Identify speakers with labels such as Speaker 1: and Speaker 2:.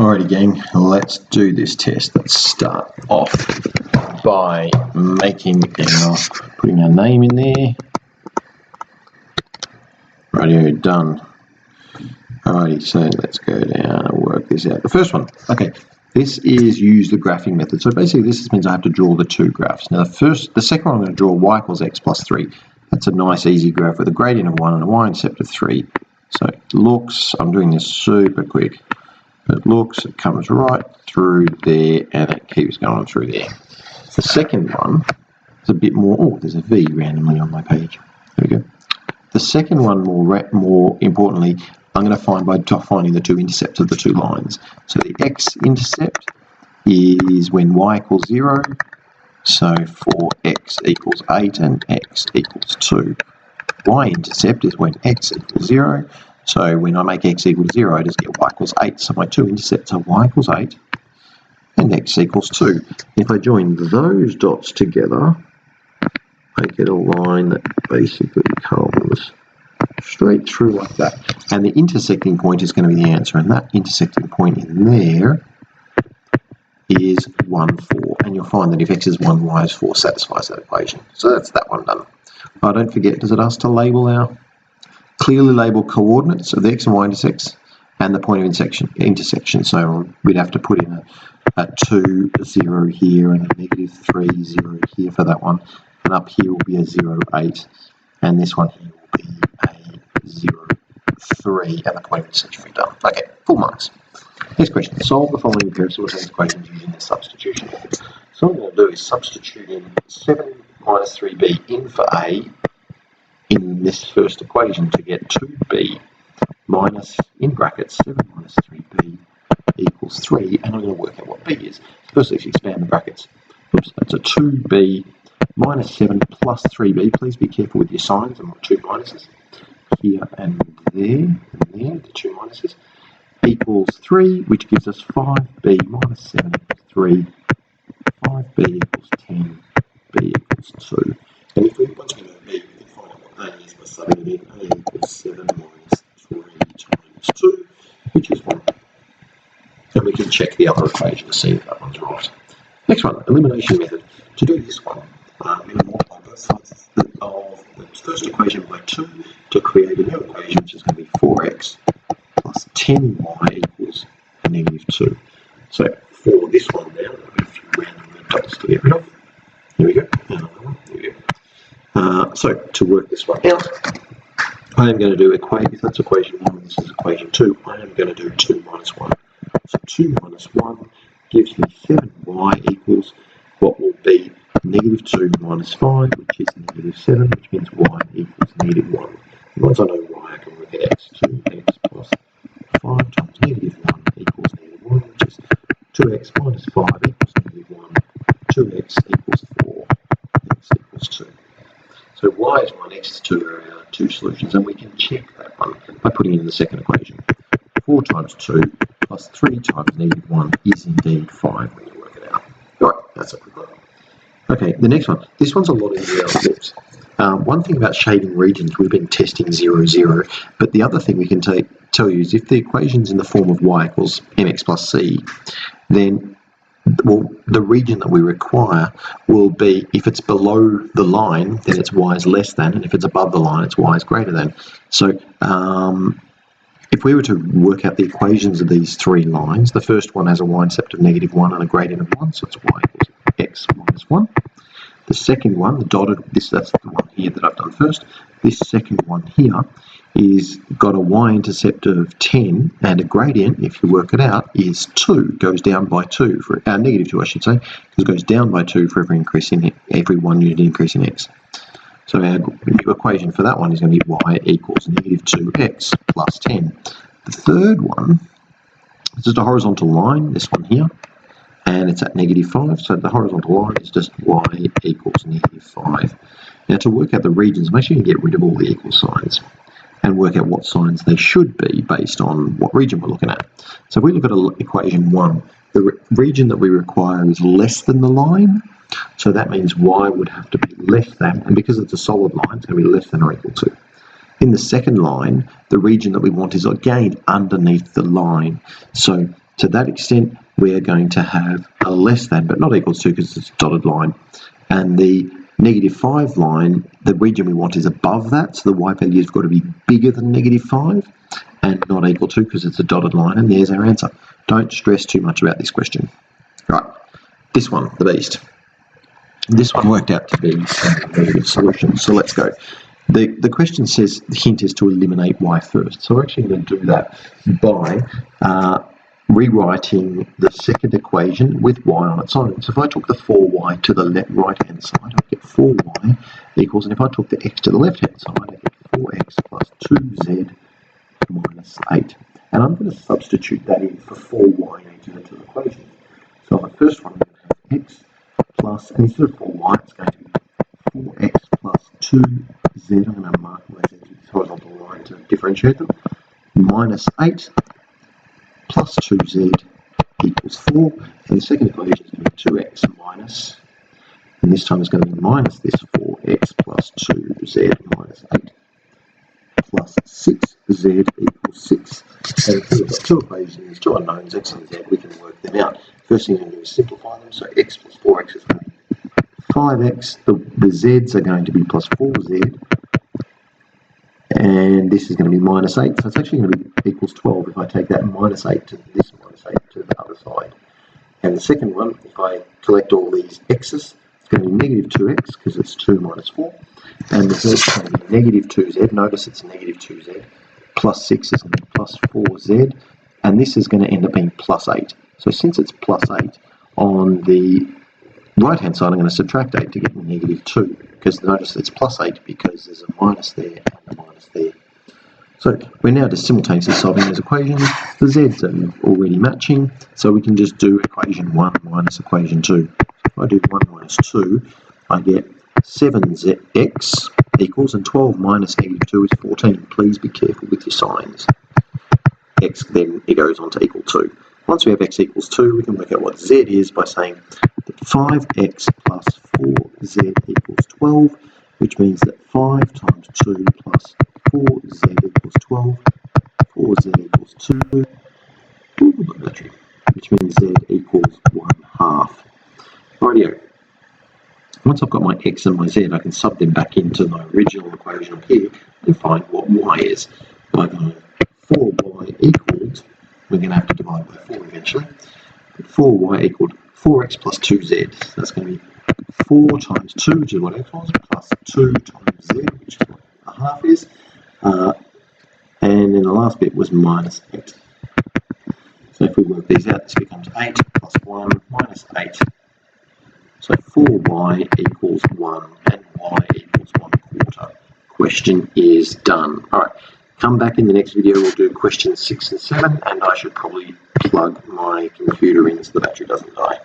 Speaker 1: Alrighty gang, let's do this test. Let's start off by putting our name in there. Rightio, done. Alrighty, so let's go down and work this out. The first one, okay, this is use the graphing method. So basically this means I have to draw the two graphs. Now the second one I'm going to draw y equals x plus 3. That's a nice easy graph with a gradient of 1 and a y-intercept of 3. So it looks, I'm doing this super quick. It comes right through there and it keeps going through there. The second one is a bit more, oh, there's a V randomly on my page. There we go. The second one, more importantly, I'm going to find by finding the two intercepts of the two lines. So the x-intercept is when y equals 0. So for x equals 8 and x equals 2. Y-intercept is when x equals 0. So when I make x equal to 0, I just get y equals 8. So my two intercepts are y equals 8 and x equals 2. If I join those dots together, I get a line that basically comes straight through like that. And the intersecting point is going to be the answer. And that intersecting point in there is 1, 4. And you'll find that if x is 1, y is 4 satisfies that equation. So that's that one done. Oh, don't forget, does it ask to label our clearly label coordinates of the x and y intersects and the point of intersection. So we'd have to put in a 2, 0 here and a negative 3, 0 here for that one. And up here will be a 0, 8. And this one here will be a 0, 3. And the point of intersection will be done. Okay, full marks. Next question. Solve the following pair of simultaneous equations using the substitution method. So what I'm going to do is substitute in 7 minus 3b in for a in this first equation to get 2b minus, in brackets, 7 minus 3b equals 3, and I'm going to work out what b is. First, let's expand the brackets. Oops, that's a 2b minus 7 plus 3b. Please be careful with your signs and my two minuses. Here and there, the two minuses, equals 3, which gives us 5b minus 7 equals 3, 5b equals 10, b equals 2. And if we, once we know b, we can find out what a is by subbing it in. A equals 7 minus 3 times 2, which is 1. And we can check the other equation to see if that one's right. Next one, elimination method. To do this one, we're going to multiply both sides of the first equation by 2 to create a new equation, which is going to be 4x plus 10y equals a negative 2. So for this one now, I've got a few random dots to get rid of. There we go. Another one. There we go. So to work this one out, I am going to do equation. If that's equation 1 and this is equation 2, I am going to do 2 minus 1. So 2 minus 1 gives me 7y equals what will be negative 2 minus 5, which is negative 7, which means y equals negative 1. And once I know y, I can work at x. 2x plus 5 times negative 1 equals negative 1, which is 2x minus 5 equals negative 1. 2x equals 4, x equals 2. So y is 1, x is 2 are our two solutions, and we can check that one by putting in the second equation. 4 times 2 plus 3 times negative 1 is indeed 5 when you work it out. Alright, that's a quick one. Okay, the next one. This one's a lot easier than it looks. One thing about shading regions, we've been testing 0, 0, but the other thing we can tell you is if the equation's in the form of y equals mx plus c, then the region that we require will be, if it's below the line, then it's y is less than, and if it's above the line, it's y is greater than. So if we were to work out the equations of these three lines, the first one has a y-intercept of negative 1 and a gradient of 1, so it's y equals x minus 1. The second one, the dotted, that's the one here that I've done first. This second one here is got a y-intercept of 10 and a gradient, if you work it out, is 2, goes down by 2, for negative 2 I should say, because it goes down by 2 for every 1 unit increase in x. So our new equation for that one is going to be y equals negative 2x plus 10. The third one is just a horizontal line, this one here, and it's at negative 5, so the horizontal line is just y equals negative 5. Now to work out the regions, make sure you get rid of all the equal signs and work out what signs they should be based on what region we're looking at. So if we look at equation 1, the region that we require is less than the line, so that means y would have to be less than, and because it's a solid line, it's going to be less than or equal to. In the second line, the region that we want is again underneath the line, so to that extent, we are going to have a less than, but not equals to because it's a dotted line. And the -5 line, the region we want is above that, so the y value has got to be bigger than -5 and not equal to because it's a dotted line, and there's our answer. Don't stress too much about this question. Right, this one, the beast. This one worked out to be a negative solution, so let's go. The question says the hint is to eliminate y first, so we're actually going to do that by rewriting the second equation with y on its own. So if I took the 4y to the right-hand side, I get 4y equals, and if I took the x to the left-hand side, I get 4x plus 2z minus 8. And I'm going to substitute that in for 4y in each of the two equations. So on the first one, I'm going to have x plus, and instead of 4y, it's going to be 4x plus 2z. I'm going to mark my z with this horizontal line to differentiate them. Minus 8 plus 2z equals 4. And the second equation is going to be 2x minus, and this time it's going to be minus this 4x plus 2z minus 8 plus 6z equals 6. And here we've got two equations, two unknowns, x and z. We can work them out. First thing I'm going to do is simplify them. So x plus 4x is going to be 5x. The z's are going to be plus 4z. And this is going to be minus 8. So it's actually going to be equals 12 if I take that minus 8 to this minus 8 to the other side. And the second one, if I collect all these x's, it's going to be negative 2x because it's 2 minus 4. And the z is going to be negative 2z. Notice it's negative 2z. Plus 6 is going to be plus 4z. And this is going to end up being plus 8. So since it's plus 8, on the right-hand side, I'm going to subtract 8 to get negative 2. Because notice it's plus 8 because there's a minus there and a minus there. So we're now just simultaneously solving those equations. The z's are already matching, so we can just do equation 1 minus equation 2. If I do 1 minus 2, I get 7x equals, and 12 minus negative 2 is 14. Please be careful with your signs. X then it goes on to equal 2. Once we have x equals 2, we can work out what z is by saying that 5x plus 4z equals 12, which means that 5 times 2 plus 4z equals 12, 4z equals 2, which means z equals 1/2. Rightio. Once I've got my x and my z, I can sub them back into my original equation up here and find what y is. By going 4y equals, we're going to have to divide by 4 eventually, but 4y equaled 4x plus 2z. So that's going to be 4 times 2, which is what x was, plus 2 times z, which is what a half is. And then the last bit was minus 8. So if we work these out, this becomes 8 plus 1 minus 8. So 4y equals 1 and y equals 1/4. Question is done. All right, come back in the next video. We'll do questions 6 and 7, and I should probably plug my computer in so the battery doesn't die.